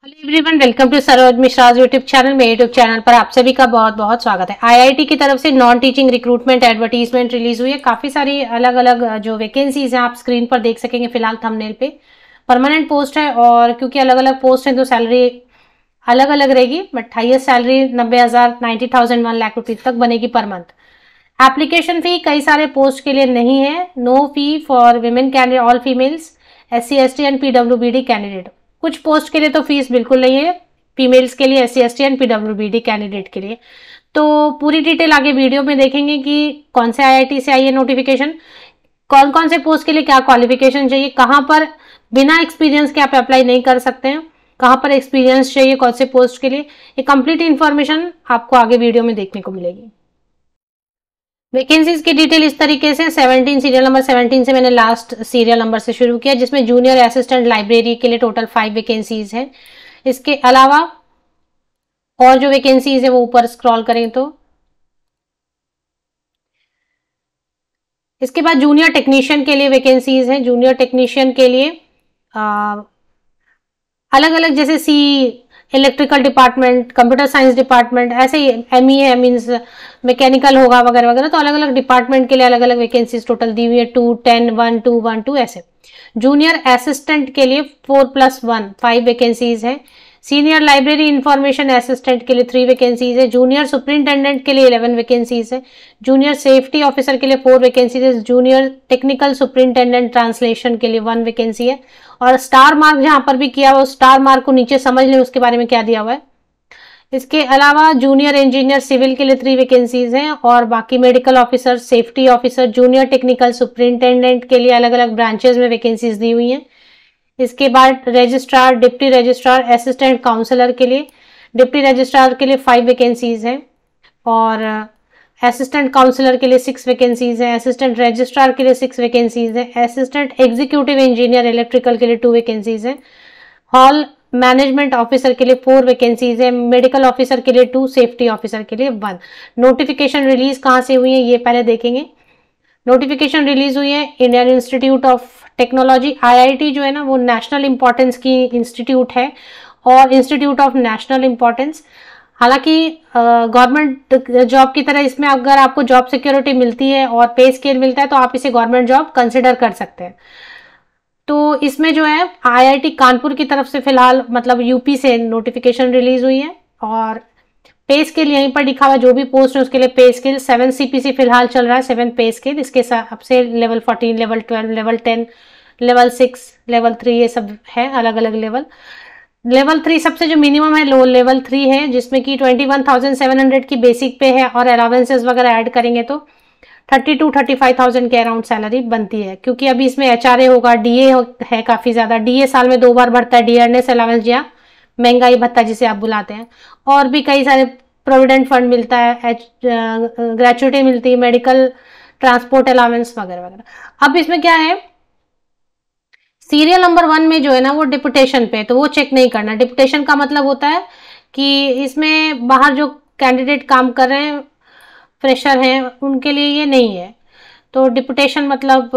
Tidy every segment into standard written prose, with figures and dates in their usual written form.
Hello everyone, welcome to Saroj Mishra YouTube channel. मेरे YouTube channel पर आप सभी का बहुत बहुत स्वागत है। आईआईटी की तरफ से non teaching recruitment advertisement release हुई है। काफी सारी अलग अलग जो वैकेंसीज हैं आप स्क्रीन पर देख सकेंगे। फिलहाल थंबनेल पे परमानेंट पोस्ट है और क्योंकि अलग अलग पोस्ट है तो सैलरी अलग अलग रहेगी, but highest salary 90,000 90,000 1 lakh rupees तक बनेगी पर मंथ। एप्लीकेशन फी कई सारे पोस्ट के लिए नहीं है। No fee for women candidate, all females, SC ST and PWBD candidate. कुछ पोस्ट के लिए तो फीस बिल्कुल नहीं है, फीमेल्स के लिए, SC ST and PWBD candidate के लिए। तो पूरी डिटेल आगे वीडियो में देखेंगे कि कौन से IIT से आई है नोटिफिकेशन, कौन कौन से पोस्ट के लिए क्या क्वालिफिकेशन चाहिए, कहाँ पर बिना एक्सपीरियंस के आप अप्लाई नहीं कर सकते हैं, कहाँ पर एक्सपीरियंस चाहिए कौन से पोस्ट के लिए। ये कंप्लीट इन्फॉर्मेशन आपको आगे वीडियो में देखने को मिलेगी। वैकेंसीज की डिटेल इस तरीके से 17 सीरियल नंबर 17 से मैंने लास्ट सीरियल नंबर से शुरू किया, जिसमें जूनियर असिस्टेंट लाइब्रेरी के लिए टोटल 5 वैकेंसीज हैं। इसके अलावा और जो वैकेंसीज है वो ऊपर स्क्रॉल करें तो इसके बाद जूनियर टेक्नीशियन के लिए वैकेंसीज हैं। जूनियर टेक्नीशियन के लिए अलग अलग, जैसे electrical department, computer science department, ऐसे ही ME है, मीन्स मैकेनिकल होगा वगैरह वगैरह। तो अलग अलग डिपार्टमेंट के लिए अलग अलग वैकेंसीज टोटल दी हुई है, 2, 10, 1, 2, 1, 2 ऐसे। जूनियर असिस्टेंट के लिए 4+1 5 वैकेंसीज है। सीनियर लाइब्रेरी इंफॉर्मेशन असिस्टेंट के लिए 3 वैकेंसीज है। जूनियर सुपरिंटेंडेंट के लिए 11 वैकेंसीज है। जूनियर सेफ्टी ऑफिसर के लिए 4 वैकेंसीज है। जूनियर टेक्निकल सुपरिंटेंडेंट ट्रांसलेशन के लिए 1 वैकेंसी है। और स्टार मार्क जहां पर भी किया हुआ, स्टार मार्क को नीचे समझ लें उसके बारे में क्या दिया हुआ है। इसके अलावा जूनियर इंजीनियर सिविल के लिए 3 वैकेंसीज हैं और बाकी medical officer, safety officer, junior technical superintendent के लिए अलग अलग ब्रांचेस में वैकेंसीज दी हुई हैं। इसके बाद registrar, deputy registrar, assistant counsellor के लिए, डिप्टी रजिस्ट्रार के लिए 5 वैकेंसीज हैं और असिस्टेंट काउंसलर के लिए 6 वैकेंसीज हैं। असिस्टेंट रजिस्ट्रार के लिए 6 वैकेंसीज हैं। असिस्टेंट एग्जीक्यूटिव इंजीनियर इलेक्ट्रिकल के लिए 2 वैकेंसीज हैं। हॉल मैनेजमेंट ऑफिसर के लिए 4 वैकेंसीज है। मेडिकल ऑफिसर के लिए 2, सेफ्टी ऑफिसर के लिए 1। नोटिफिकेशन रिलीज कहाँ से हुई है ये पहले देखेंगे। नोटिफिकेशन रिलीज हुई है Indian institute of technology. IIT जो है ना वो नेशनल इंपॉर्टेंस की इंस्टीट्यूट है और इंस्टीट्यूट ऑफ नेशनल इंपॉर्टेंस। हालांकि गवर्नमेंट जॉब की तरह इसमें अगर आपको जॉब सिक्योरिटी मिलती है और पे स्केल मिलता है तो आप इसे गवर्नमेंट जॉब कंसिडर कर सकते हैं। तो इसमें जो है IIT कानपुर की तरफ से फिलहाल, मतलब यूपी से नोटिफिकेशन रिलीज हुई है और पे स्केल यहीं पर लिखा हुआ है। जो भी पोस्ट है उसके लिए पे स्केल 7 CPC फिलहाल चल रहा है, 7 पे स्केल। इसके हिसाब से level 14, level 12, level 10, level 6, level 3 ये सब है, अलग अलग लेवल। लेवल 3 सबसे जो मिनिमम है लो लेवल 3 है, जिसमें कि 21,700 की बेसिक पे है और अलावेंसेस वगैरह ऐड करेंगे तो 32-35,000 के अराउंड सैलरी बनती है। क्योंकि अभी इसमें HRA होगा, DA है, काफी ज्यादा DA साल में 2 बार बढ़ता है, डियरनेस अलावेंस या महंगाई भत्ता जिसे आप बुलाते हैं, और भी कई सारे प्रोविडेंट फंड मिलता है, ग्रेचुइटी मिलती है, मेडिकल ट्रांसपोर्ट अलावेंस वगैरह वगैरह। अब इसमें क्या है, सीरियल नंबर 1 में जो है ना वो डिपुटेशन पे, तो वो चेक नहीं करना। डिपुटेशन का मतलब होता है कि इसमें बाहर जो कैंडिडेट काम कर रहे हैं, फ्रेशर हैं, उनके लिए ये नहीं है। तो डिपुटेशन मतलब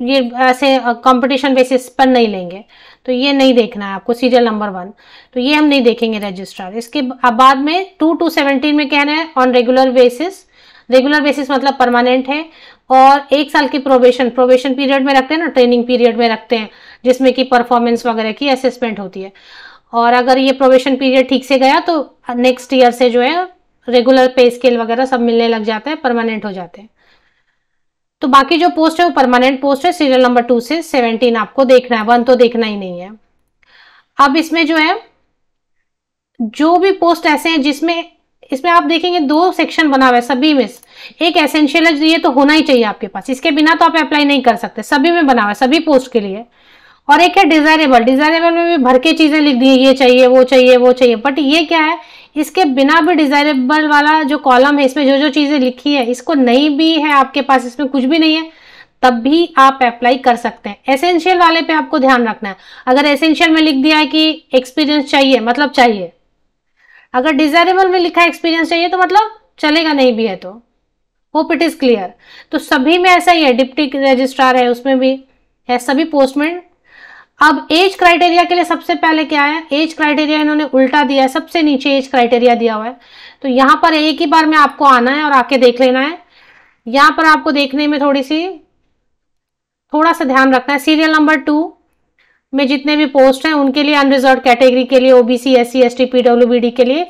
ये ऐसे कंपटीशन बेसिस पर नहीं लेंगे, तो ये नहीं देखना है आपको सीरियल नंबर 1, तो ये हम नहीं देखेंगे रजिस्ट्रार। इसके बाद में 2 to 17 में कहना है on regular basis. Regular basis मतलब परमानेंट है और 1 साल की प्रोबेशन पीरियड में रखते हैं ना, ट्रेनिंग पीरियड में रखते हैं, जिसमें कि परफॉर्मेंस वगैरह की असेसमेंट होती है। और अगर ये प्रोबेशन पीरियड ठीक से गया तो नेक्स्ट ईयर से जो है रेगुलर पे स्केल वगैरह सब मिलने लग जाता है, परमानेंट हो जाते हैं। तो बाकी जो पोस्ट है वो परमानेंट पोस्ट है। सीरियल नंबर 2 से 17 आपको देखना है, 1 तो देखना ही नहीं है। अब इसमें जो है जो भी पोस्ट ऐसे हैं जिसमें, इसमें आप देखेंगे 2 सेक्शन बना हुआ है सभी में। एक एसेंशियल है, ये तो होना ही चाहिए आपके पास, इसके बिना तो आप अप्लाई नहीं कर सकते, सभी में बना हुआ है, सभी पोस्ट के लिए। और एक है डिजायरेबल। डिजायरेबल में भी भर के चीजें लिख दी है, ये चाहिए, वो चाहिए, वो चाहिए। बट ये क्या है, इसके बिना भी डिजायरेबल वाला जो कॉलम है, इसमें जो जो चीजें लिखी है, इसको नहीं भी है आपके पास, इसमें कुछ भी नहीं है, तब भी आप अप्लाई कर सकते हैं। एसेंशियल वाले पे आपको ध्यान रखना है। अगर एसेंशियल में लिख दिया है कि एक्सपीरियंस चाहिए, मतलब चाहिए। अगर डिजायरेबल में लिखा है एक्सपीरियंस चाहिए तो मतलब चलेगा नहीं भी है। तो होप इट इज क्लियर। तो सभी में ऐसा ही है। डिप्टी रजिस्ट्रार है, उसमें भी है, सभी पोस्ट में अब एज क्राइटेरिया के लिए सबसे पहले क्या है, एज क्राइटेरिया इन्होंने उल्टा दिया है, सबसे नीचे एज क्राइटेरिया दिया हुआ है। तो यहां पर एक ही बार में आपको आना है और आके देख लेना है। यहां पर आपको देखने में थोड़ा सा ध्यान रखना है। सीरियल नंबर 2 में जितने भी पोस्ट हैं उनके लिए अनरिजर्व कैटेगरी के लिए ओबीसी, एससी, एसटी, पीडब्ल्यूबीडी के लिए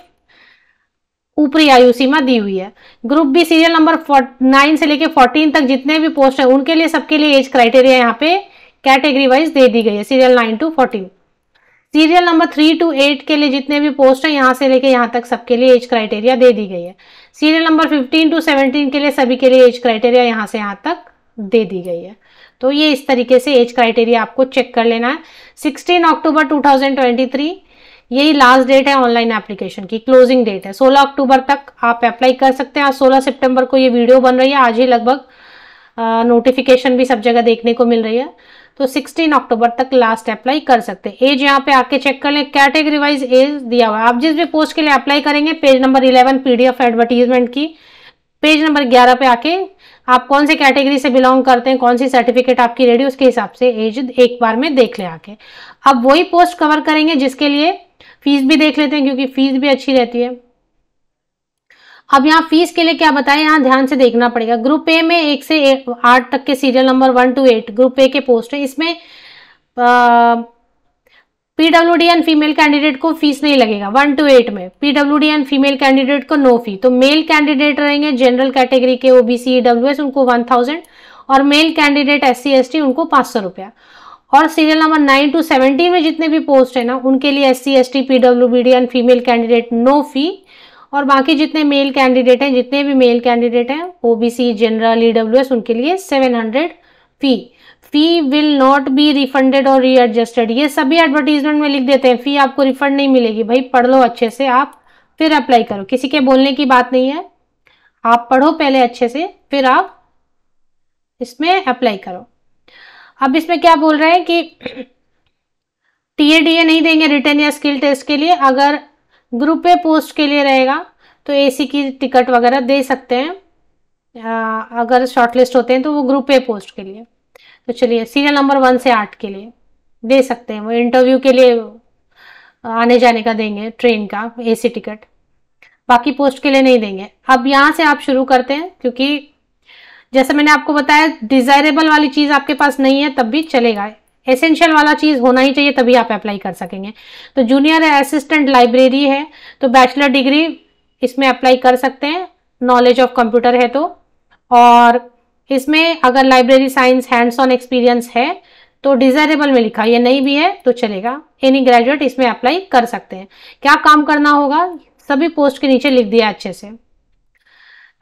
ऊपरी आयु सीमा दी हुई है। ग्रुप बी सीरियल नंबर 9 से लेके 14 तक जितने भी पोस्ट हैं उनके लिए सबके लिए एज क्राइटेरिया यहाँ पे कैटेगरी वाइज दे दी गई है, serial 9 to 14। Serial number 3 to 8 के लिए जितने भी पोस्ट हैं यहां से लेके यहां तक सबके लिए एज क्राइटेरिया दे दी गई है। सीरियल नंबर 15 to 17 के लिए सभी के लिए एज क्राइटेरिया यहां से यहां तक दे दी गई है। तो ये इस तरीके से एज क्राइटेरिया आपको चेक कर लेना है। 16 अक्टूबर 2023 यही लास्ट डेट है ऑनलाइन एप्लीकेशन की, क्लोजिंग डेट है। 16 अक्टूबर तक आप अप्लाई कर सकते हैं। आज 16 सितंबर को ये वीडियो बन रही है, आज ही लगभग नोटिफिकेशन भी सब जगह देखने को मिल रही है। तो 16 अक्टूबर तक लास्ट अप्लाई कर सकते हैं। एज यहाँ पे आके चेक कर लें, कैटेगरी वाइज एज दिया हुआ है। आप जिस भी पोस्ट के लिए अप्लाई करेंगे पेज नंबर 11 पीडीएफ एडवर्टीजमेंट की पेज नंबर 11 पे आके आप कौन से कैटेगरी से बिलोंग करते हैं, कौन सी सर्टिफिकेट आपकी रेडी, उसके हिसाब से एज एक बार में देख ले आके। अब वही पोस्ट कवर करेंगे जिसके लिए फीस भी देख लेते हैं, क्योंकि फीस भी अच्छी रहती है। अब यहाँ फीस के लिए क्या बताएं, यहाँ ध्यान से देखना पड़ेगा। ग्रुप ए में 1 से 8 तक के serial number 1 to 8 group A के पोस्ट है। इसमें पीडब्ल्यूडी एंड फीमेल कैंडिडेट को फीस नहीं लगेगा। 1 to 8 में पीडब्ल्यूडी एंड फीमेल कैंडिडेट को नो फी। तो मेल कैंडिडेट रहेंगे जनरल कैटेगरी के ओबीसी ईडब्ल्यूएस उनको 1000 और मेल कैंडिडेट एससी एसटी उनको 500 रुपया। और सीरियल नंबर 9 to 17 में जितने भी पोस्ट है ना उनके लिए SC ST PWBD and female candidate no fee. और बाकी जितने मेल कैंडिडेट हैं, जितने भी मेल कैंडिडेट हैं ओबीसी जनरल ईडब्ल्यूएस उनके लिए 700 fee will not be refunded और रीएडजस्टेड। ये सभी एडवर्टीजमेंट में लिख देते हैं, फी आपको रिफंड नहीं मिलेगी। भाई पढ़ लो अच्छे से, आप फिर अप्लाई करो, किसी के बोलने की बात नहीं है। आप पढ़ो पहले अच्छे से, फिर आप इसमें अप्लाई करो। अब इसमें क्या बोल रहे हैं कि टीएडीए नहीं देंगे रिटर्न या स्किल टेस्ट के लिए। अगर ग्रुप ए पोस्ट के लिए रहेगा तो एसी की टिकट वगैरह दे सकते हैं, अगर शॉर्टलिस्ट होते हैं तो वो ग्रुप ए पोस्ट के लिए। तो चलिए सीरियल नंबर 1 से 8 के लिए दे सकते हैं, वो इंटरव्यू के लिए आने जाने का देंगे, ट्रेन का एसी टिकट। बाकी पोस्ट के लिए नहीं देंगे। अब यहाँ से आप शुरू करते हैं, क्योंकि जैसे मैंने आपको बताया डिजायरेबल वाली चीज आपके पास नहीं है तब भी चलेगा, एसेंशियल वाला चीज होना ही चाहिए तभी आप अप्लाई कर सकेंगे। तो जूनियर असिस्टेंट लाइब्रेरी है तो बैचलर डिग्री इसमें अप्लाई कर सकते हैं, नॉलेज ऑफ कंप्यूटर है तो। और इसमें अगर library science hands on experience है तो डिजायरेबल में लिखा, ये नहीं भी है तो चलेगा। एनी ग्रेजुएट इसमें अप्लाई कर सकते हैं। क्या काम करना होगा सभी पोस्ट के नीचे लिख दिया अच्छे से।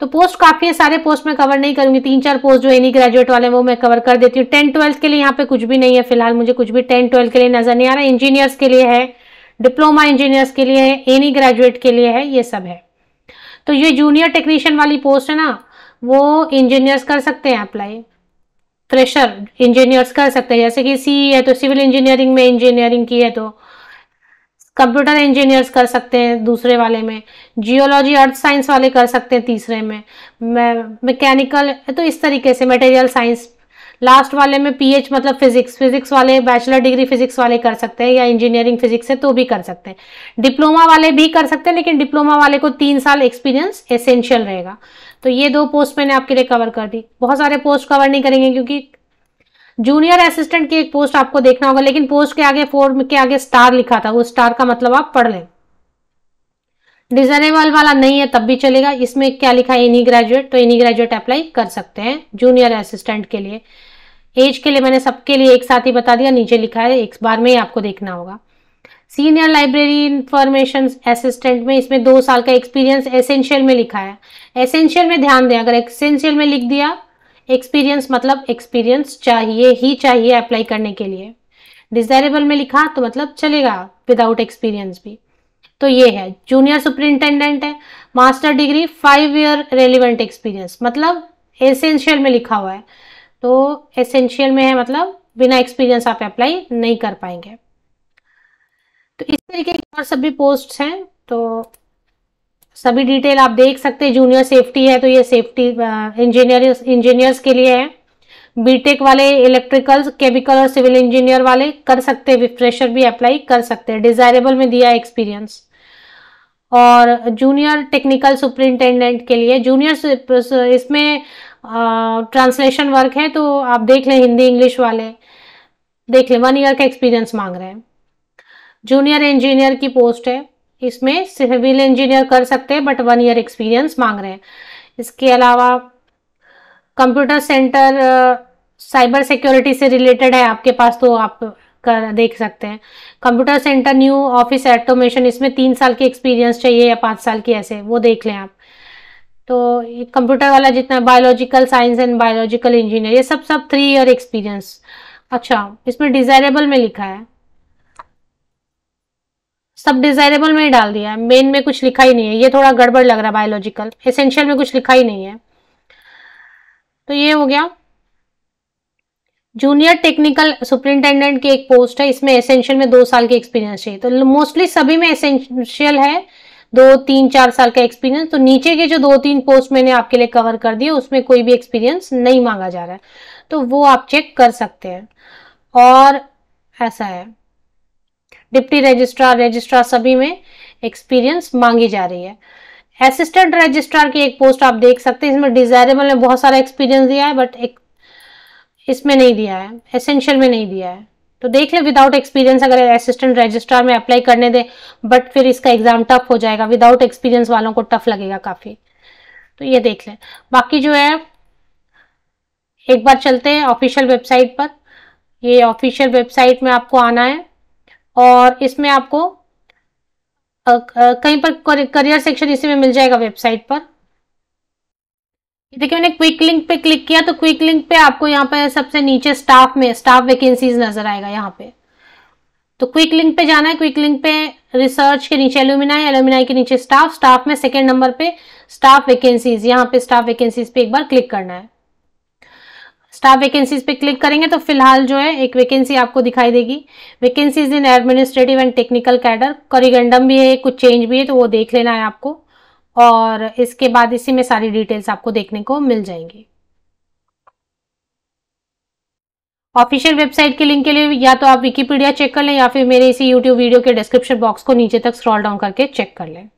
तो पोस्ट काफी है, सारे पोस्ट में कवर नहीं करूंगी, 3-4 पोस्ट जो एनी ग्रेजुएट वाले वो मैं कवर कर देती हूँ। 10-12 के लिए यहाँ पे कुछ भी नहीं है फिलहाल, मुझे कुछ भी 10-12 के लिए नजर नहीं आ रहा है। इंजीनियर्स के लिए है, डिप्लोमा इंजीनियर्स के लिए है, एनी ग्रेजुएट के लिए है, ये सब है। तो ये जूनियर टेक्नीशियन वाली पोस्ट है ना, वो इंजीनियर्स कर सकते हैं अप्लाई, फ्रेशर इंजीनियर्स कर सकते हैं। जैसे कि सी है तो सिविल इंजीनियरिंग में इंजीनियरिंग की है तो कंप्यूटर इंजीनियर्स कर सकते हैं दूसरे वाले में, जियोलॉजी अर्थ साइंस वाले कर सकते हैं तीसरे में, मैकेनिकल तो इस तरीके से मटेरियल साइंस लास्ट वाले में, पीएच मतलब फिजिक्स वाले बैचलर डिग्री फिजिक्स वाले कर सकते हैं, या इंजीनियरिंग फिजिक्स है तो भी कर सकते हैं। डिप्लोमा वाले भी कर सकते हैं, लेकिन डिप्लोमा वाले को 3 साल एक्सपीरियंस एसेंशियल रहेगा। तो ये 2 पोस्ट मैंने आपके लिए कवर कर दी। बहुत सारे पोस्ट कवर नहीं करेंगे क्योंकि जूनियर असिस्टेंट की एक पोस्ट आपको देखना होगा, लेकिन पोस्ट के आगे फॉर्म के आगे स्टार लिखा था, वो स्टार का मतलब आप पढ़ लें। डिजाइनेबल वाला नहीं है तब भी चलेगा। इसमें क्या लिखा है एनी ग्रेजुएट, तो एनी ग्रेजुएट अप्लाई कर सकते हैं जूनियर असिस्टेंट के लिए। एज के लिए मैंने सबके लिए एक साथ ही बता दिया, नीचे लिखा है एक बार में ही आपको देखना होगा। सीनियर लाइब्रेरी इंफॉर्मेशन असिस्टेंट में इसमें 2 साल का एक्सपीरियंस एसेंशियल में लिखा है। एसेंशियल में ध्यान दें, अगर एसेंशियल में लिख दिया एक्सपीरियंस मतलब एक्सपीरियंस चाहिए ही चाहिए अप्लाई करने के लिए। डिजायरेबल में लिखा तो मतलब चलेगा विदाउट एक्सपीरियंस भी। तो ये है जूनियर सुपरिंटेंडेंट है, master degree 5 year relevant experience, मतलब एसेंशियल में लिखा हुआ है तो एसेंशियल में है मतलब बिना एक्सपीरियंस आप अप्लाई नहीं कर पाएंगे। तो इस तरीके की और सभी पोस्ट हैं, तो सभी डिटेल आप देख सकते हैं। जूनियर सेफ्टी है तो ये सेफ्टी इंजीनियर्स के लिए है। बीटेक वाले इलेक्ट्रिकल, केमिकल और सिविल इंजीनियर वाले कर सकते हैं, फ्रेशर भी अप्लाई कर सकते हैं। डिजायरेबल में दिया है एक्सपीरियंस। और जूनियर टेक्निकल सुपरिंटेंडेंट के लिए जूनियर, इसमें ट्रांसलेशन वर्क है, तो आप देख लें, हिंदी इंग्लिश वाले देख लें, 1 ईयर का एक्सपीरियंस मांग रहे हैं। जूनियर इंजीनियर की पोस्ट है, इसमें सिविल इंजीनियर कर सकते हैं बट 1 ईयर एक्सपीरियंस मांग रहे हैं। इसके अलावा कंप्यूटर सेंटर साइबर सिक्योरिटी से रिलेटेड है आपके पास, तो आप कर देख सकते हैं। Computer centre new office automation, इसमें 3 साल की एक्सपीरियंस चाहिए या 5 साल की, ऐसे वो देख लें आप। तो कंप्यूटर वाला जितना biological science and biological engineer, ये सब 3 ईयर एक्सपीरियंस। अच्छा, इसमें डिजायरेबल में लिखा है, सब डिजायरेबल में ही डाल दिया है, मेन में कुछ लिखा ही नहीं है, ये थोड़ा गड़बड़ लग रहा है। बायोलॉजिकल एसेंशियल में कुछ लिखा ही नहीं है। तो ये हो गया। जूनियर टेक्निकल सुपरिंटेंडेंट की एक पोस्ट है, इसमें एसेंशियल में 2 साल की एक्सपीरियंस चाहिए। तो मोस्टली सभी में एसेंशियल है 2, 3, 4 साल का एक्सपीरियंस। तो नीचे के जो 2-3 पोस्ट मैंने आपके लिए कवर कर दिए, उसमें कोई भी एक्सपीरियंस नहीं मांगा जा रहा है, तो वो आप चेक कर सकते हैं। और ऐसा है, डिप्टी रजिस्ट्रार, रजिस्ट्रार सभी में एक्सपीरियंस मांगी जा रही है। असिस्टेंट रजिस्ट्रार की एक पोस्ट आप देख सकते हैं, इसमें डिजायरेबल में बहुत सारा एक्सपीरियंस दिया है बट एक इसमें नहीं दिया है, एसेंशियल में नहीं दिया है। तो देख ले, विदाउट एक्सपीरियंस अगर असिस्टेंट रजिस्ट्रार में अप्लाई करने दे, बट फिर इसका एग्जाम टफ हो जाएगा, विदाउट एक्सपीरियंस वालों को टफ लगेगा काफी। तो ये देख लें। बाकी जो है, एक बार चलते हैं ऑफिशियल वेबसाइट पर। ये ऑफिशियल वेबसाइट में आपको आना है और इसमें आपको कहीं पर करियर सेक्शन इसी में मिल जाएगा वेबसाइट पर। देखिए, मैंने क्विक लिंक पे क्लिक किया तो क्विक लिंक पे आपको यहाँ पे सबसे नीचे स्टाफ में स्टाफ वैकेंसीज नजर आएगा यहाँ पे। तो क्विक लिंक पे जाना है, क्विक लिंक पे रिसर्च के नीचे एलुमिनाई, एलुमिनाई के नीचे स्टाफ, स्टाफ में सेकेंड नंबर पे स्टाफ वैकेंसीज, यहाँ पे स्टाफ वैकेंसीज पे एक बार क्लिक करना है। स्टाफ वैकेंसीज पे क्लिक करेंगे तो फिलहाल जो है एक वैकेंसी आपको दिखाई देगी, vacancies in administrative and technical cadre. Corrigendum भी है, कुछ चेंज भी है, तो वो देख लेना है आपको। और इसके बाद इसी में सारी डिटेल्स आपको देखने को मिल जाएंगी। ऑफिशियल वेबसाइट के लिंक के लिए या तो आप विकिपीडिया चेक कर लें या फिर मेरे इसी यूट्यूब वीडियो के डिस्क्रिप्शन बॉक्स को नीचे तक स्क्रॉल डाउन करके चेक कर लें।